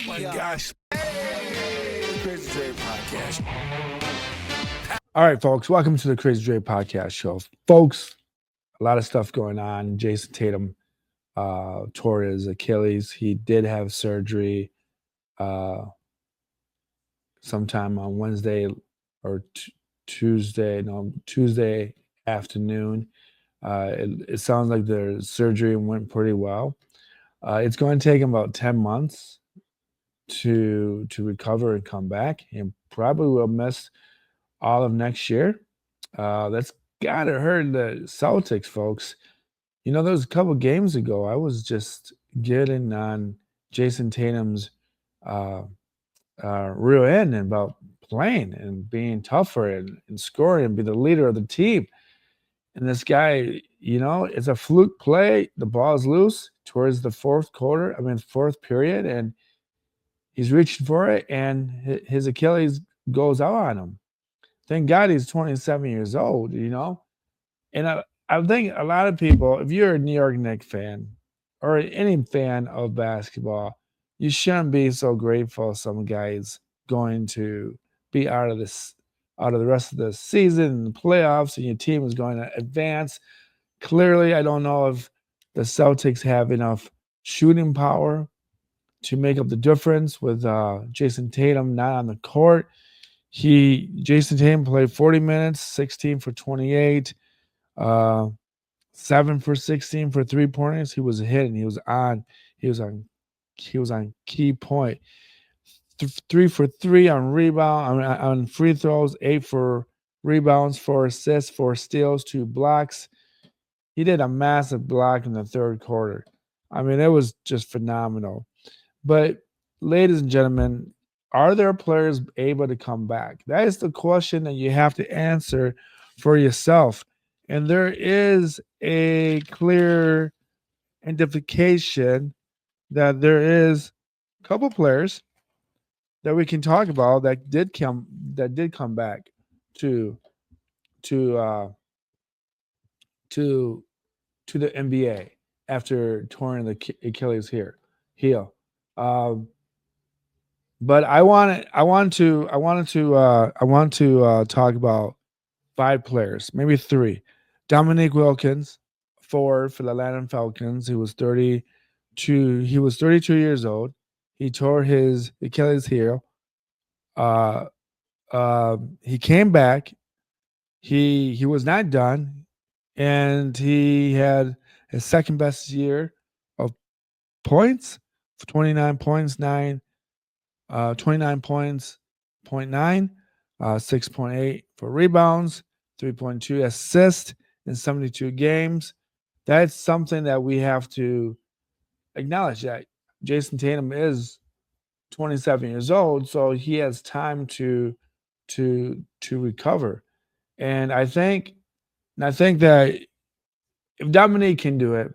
my gosh. Hey, Crazy Dre Podcast. All right, folks, welcome to the Crazy Dre Podcast show. Folks, a lot of stuff going on. Jayson Tatum tore his Achilles. He did have surgery uh, sometime on Wednesday or Tuesday afternoon. It sounds like the surgery went pretty well. It's going to take him about 10 months to recover and come back, and probably will miss all of next year. That's gotta hurt the Celtics, folks. You know, there was a couple games ago, I was just getting on Jayson Tatum's uh, real end about playing and being tougher and scoring and be the leader of the team. And this guy, it's a fluke play. The ball's loose towards the fourth period, and he's reaching for it, and his Achilles goes out on him. Thank God he's 27 years old. And I think a lot of people, if you're a New York Knicks fan or any fan of basketball, you shouldn't be so grateful some guy's going to be out of the rest of the season and the playoffs, and your team is going to advance. Clearly, I don't know if the Celtics have enough shooting power to make up the difference with Jayson Tatum not on the court. Jayson Tatum played 40 minutes, 16 for 28, uh, 7 for 16 for 3-pointers. He was hitting. He was on key point. 3 for 3 on rebound on free throws, 8 for rebounds, 4 assists, 4 steals, 2 blocks. He did a massive block in the third quarter. I mean, it was just phenomenal. But, ladies and gentlemen, are there players able to come back? That is the question that you have to answer for yourself. And there is a clear identification that there is a couple players that we can talk about that did come back to to uh, to to the NBA after touring the Achilles heel. Um, but I want to talk about 5 players, maybe 3. Dominique Wilkins, forward for the Atlanta Falcons. He was 32 years old. He tore his Achilles heel. Uh, he came back. He was not done, and he had his second best year of points, 29 points, 29 points, point 0.9, 6.8 for rebounds, 3.2 assists in 72 games. That's something that we have to acknowledge, that Jayson Tatum is 27 years old, so he has time to recover. And I think that if Dominique can do it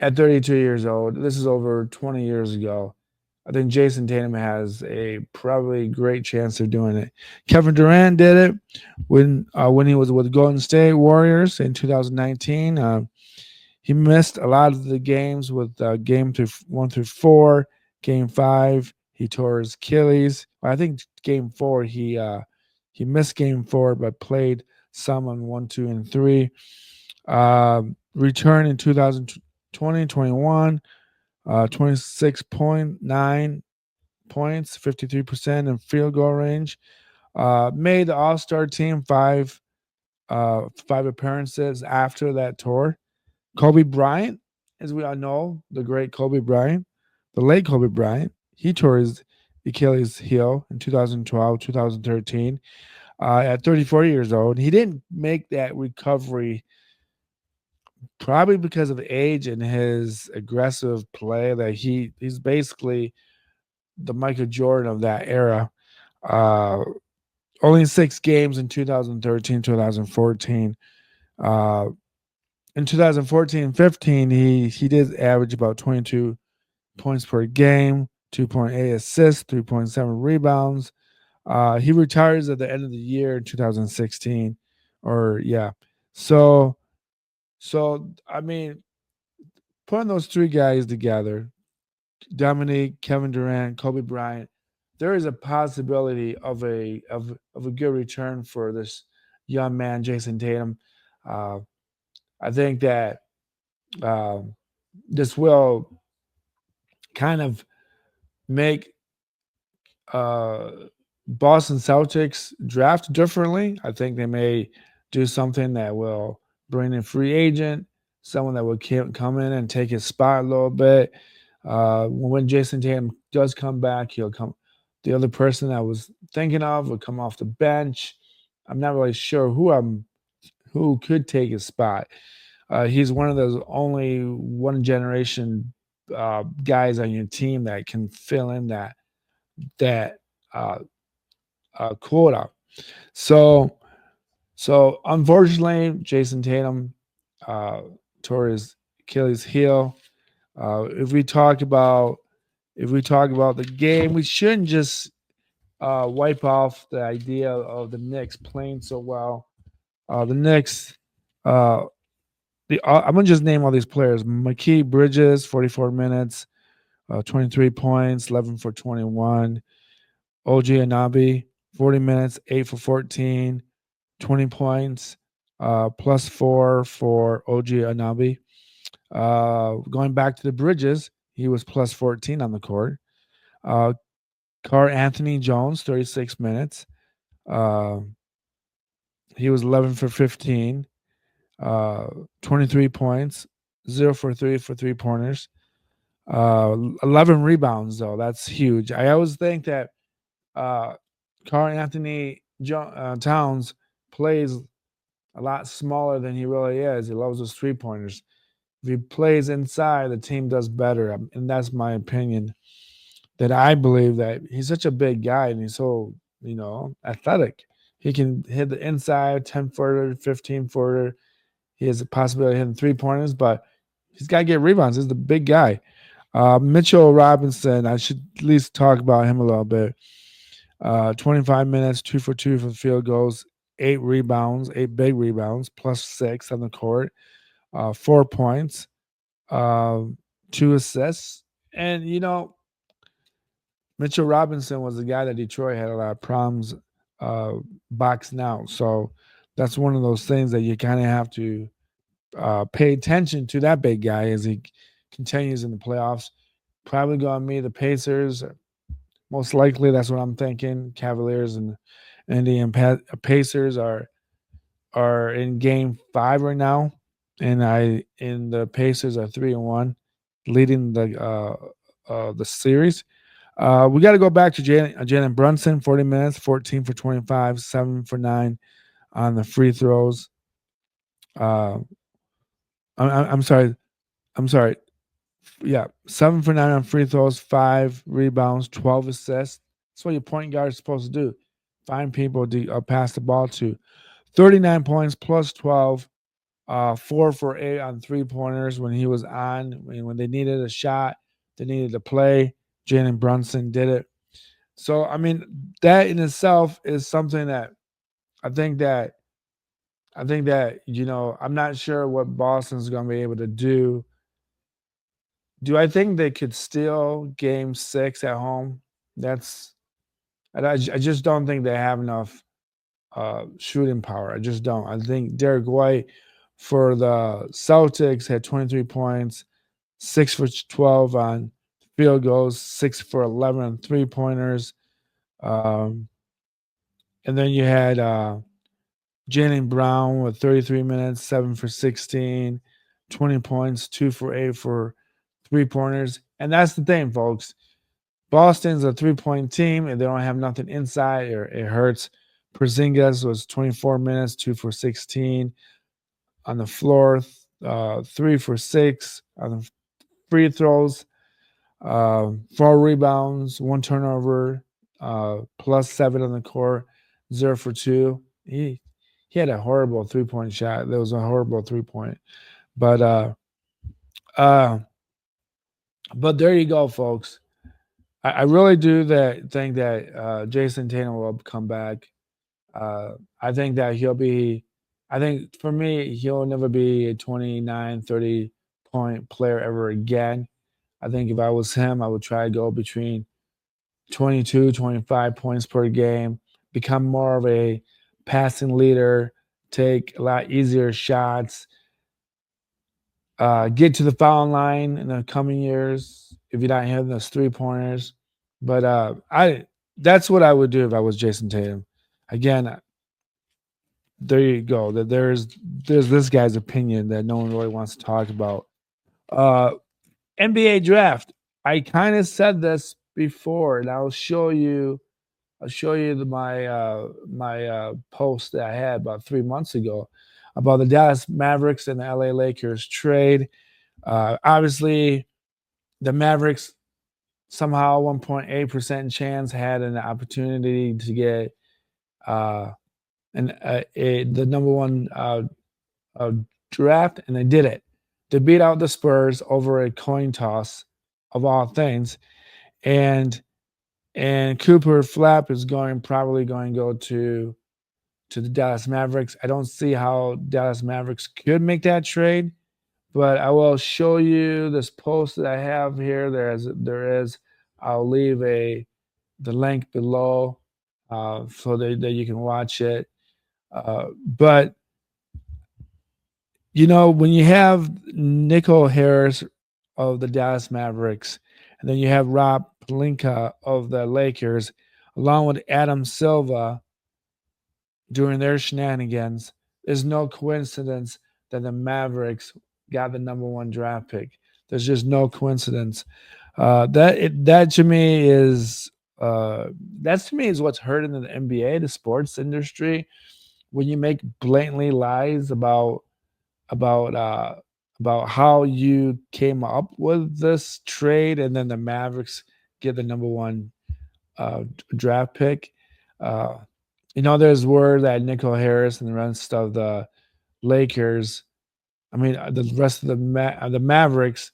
at 32 years old, this is over 20 years ago. I think Jayson Tatum has a probably great chance of doing it. Kevin Durant did it when he was with Golden State Warriors in 2019. He missed a lot of the games with game 1 through 4. Game 5, he tore his Achilles. I think game 4 he missed game 4, but played some on 1, 2, and 3. Returned in 2020, 21. 26.9 points, 53% in field goal range. Made the All-Star team 5 appearances after that tour. Kobe Bryant, as we all know, the great Kobe Bryant, the late Kobe Bryant, he tore his Achilles heel in 2012, 2013 at 34 years old. He didn't make that recovery probably because of age and his aggressive play, that he's basically the Michael Jordan of that era. Uh, Only 6 games in 2013, 2014. Uh, in 2014-15, he did average about 22 points per game, 2.8 assists, 3.7 rebounds. He retires at the end of the year in 2016, or yeah. So I mean, putting those 3 guys together, Dominique, Kevin Durant, Kobe Bryant, there is a possibility of a good return for this young man, Jayson Tatum. Uh, I think that um, this will kind of make uh, Boston Celtics draft differently. I think they may do something that will bring in free agent, someone that will come in and take his spot a little bit. When Jason Tatum does come back, he'll come. The other person I was thinking of will come off the bench. I'm not really sure who could take his spot. He's one of those only one generation guys on your team that can fill in that uh, quota. So so unfortunately, Jason Tatum uh, tore his Achilles heel. If we talk about the game, we shouldn't just wipe off the idea of the Knicks playing so well. The Knicks, uh, I'm gonna just name all these players: McKee Bridges, 44 minutes, 23 points, 11 for 21. OG Anabi, 40 minutes, 8 for 14, 20 points, plus 4 for OG Anabi. Going back to the Bridges, he was plus 14 on the court. Uh, Carl Anthony Jones, 36 minutes. Uh, he was 11 for 15, 23 points, 0 for 3 for 3 pointers. 11 rebounds, though. That's huge. I always think that uh, Carl Anthony Towns plays a lot smaller than he really is. He loves those 3 pointers. If he plays inside, the team does better. And that's my opinion. That I believe that he's such a big guy and he's so, athletic. He can hit the inside 10 footer, 15 footer. He has a possibility of hitting 3 pointers, but he's got to get rebounds. He's the big guy. Mitchell Robinson, I should at least talk about him a little bit. 25 minutes, 2 for 2 for field goals, 8 rebounds, 8 big rebounds, plus 6 on the court, 4 points, uh, 2 assists. And, Mitchell Robinson was the guy that Detroit had a lot of problems uh, boxing out. So that's one of those things that you kind of have to pay attention to that big guy as he continues in the playoffs. Probably going to meet the Pacers. Most likely, that's what I'm thinking. Cavaliers and Indian Pacers are in Game 5 right now, and the Pacers are 3-1, leading the series. We got to go back to Jalen Brunson, 40 minutes, 14 for 25, 7 for 9 on the free throws. Uh, I'm sorry. I'm sorry. Yeah, 7 for 9 on free throws, 5 rebounds, 12 assists. That's what your point guard is supposed to do. Find people to pass the ball to. 39 points plus 12, 4 for 8 on 3 pointers when he was on. When they needed a shot, they needed to play. Jalen Brunson did it. So, I mean, that in itself is something that I think that I'm not sure what Boston's going to be able to do. Do I think they could steal Game 6 at home? That's I just don't think they have enough shooting power. I just don't. I think Derek White for the Celtics had 23 points, 6 for 12 on field goals, 6 for 11 on 3 pointers. Um, and then you had Jaylen Brown with 33 minutes, 7 for 16, 20 points, 2 for 8 for 3 pointers. And that's the thing, folks. Boston's a 3-point team, and they don't have nothing inside. It hurts. Porzingis was 24 minutes, 2 for 16 on the floor, 3 for 6 on the free throws, 4 rebounds, 1 turnover, plus 7 on the court, 0 for 2. He had a horrible 3-point shot. That was a horrible 3-point. But uh, but there you go, folks. I really do think that Jayson Tatum will come back. I think that I think for me, he'll never be a 29, 30 point player ever again. I think if I was him, I would try to go between 22, 25 points per game, become more of a passing leader, take a lot easier shots, get to the foul line in the coming years if you're not hitting those 3 pointers. But I that's what I would do if I was Jayson Tatum. Again, there you go. There's this guy's opinion that no one really wants to talk about. Uh, NBA draft. I kind of said this before, and I'll show you. I'll show you my post that I had about 3 months ago about the Dallas Mavericks and the LA Lakers trade. Obviously, the Mavericks somehow 1.8% chance had an opportunity to get uh, the number one uh, draft, and they did it. They beat out the Spurs over a coin toss, of all things, and Cooper Flap is probably going to go to the Dallas Mavericks. I don't see how Dallas Mavericks could make that trade, but I will show you this post that I have here. There is. I'll leave the link below so that you can watch it. But when you have Nico Harris of the Dallas Mavericks, and then you have Rob Pelinka of the Lakers, along with Adam Silva doing their shenanigans, there's no coincidence that the Mavericks got the number one draft pick. There's just no coincidence. That to me is what's hurting in the NBA, the sports industry, when you make blatantly lies about uh, about how you came up with this trade, and then the Mavericks get the number one draft pick. Uh, there's word that Nico Harris and the rest of the Lakers, the rest of the Mavericks,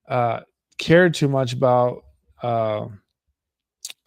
uh, cared too much about uh,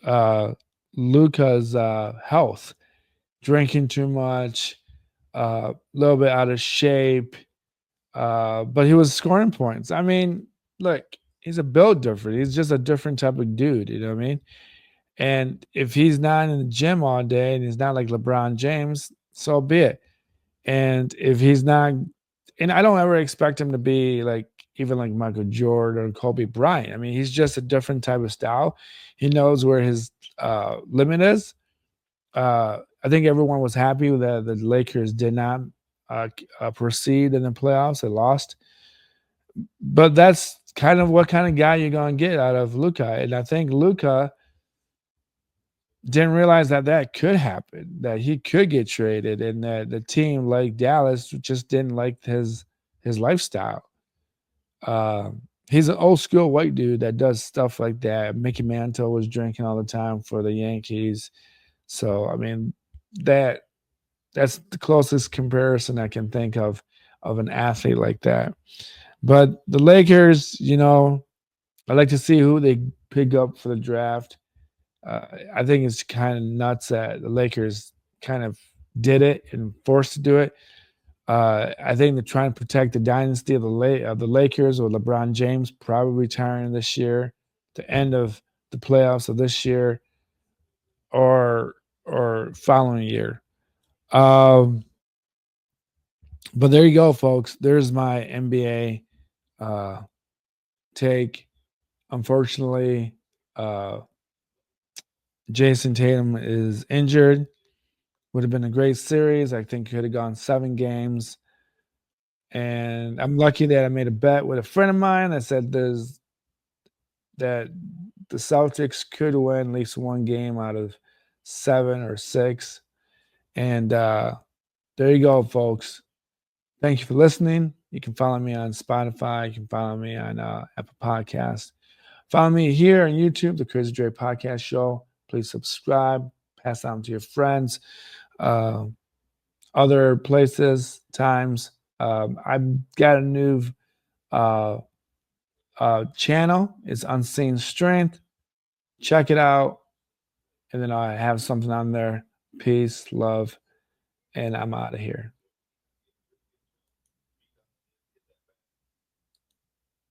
uh, Luca's health, drinking too much, a little bit out of shape, but he was scoring points. Look, he's a build different. He's just a different type of dude. You know what I mean? And if he's not in the gym all day and he's not like LeBron James, so be it. And if he's not, and I don't ever expect him to be like even like Michael Jordan or Kobe Bryant. He's just a different type of style. He knows where his limit is. I think everyone was happy that the Lakers did not proceed in the playoffs. They lost, but that's kind of what kind of guy you're going to get out of Luka. And I think Luka didn't realize that could happen, that he could get traded, and that the team like Dallas just didn't like his lifestyle. He's an old school white dude that does stuff like that. Mickey Mantle was drinking all the time for the Yankees. So that that's the closest comparison I can think of an athlete like that. But the Lakers, I like to see who they pick up for the draft. I think it's kind of nuts that the Lakers kind of did it and forced to do it. I think they're trying to protect the dynasty of the Lakers, with LeBron James probably retiring this year, the end of the playoffs of this year, or following year. Um, but there you go, folks. There's my NBA uh, take. Unfortunately, uh, Jayson Tatum is injured. Would have been a great series. I think could have gone 7 games. And I'm lucky that I made a bet with a friend of mine that said that the Celtics could win at least one game out of 7 or 6. And there you go, folks. Thank you for listening. You can follow me on Spotify. You can follow me on Apple Podcasts. Follow me here on YouTube, the Crazy Dre Podcast Show. Please subscribe. Pass on to your friends. Other places, times. I've got a new uh, channel. It's Unseen Strength. Check it out. And then I have something on there. Peace, love, and I'm out of here.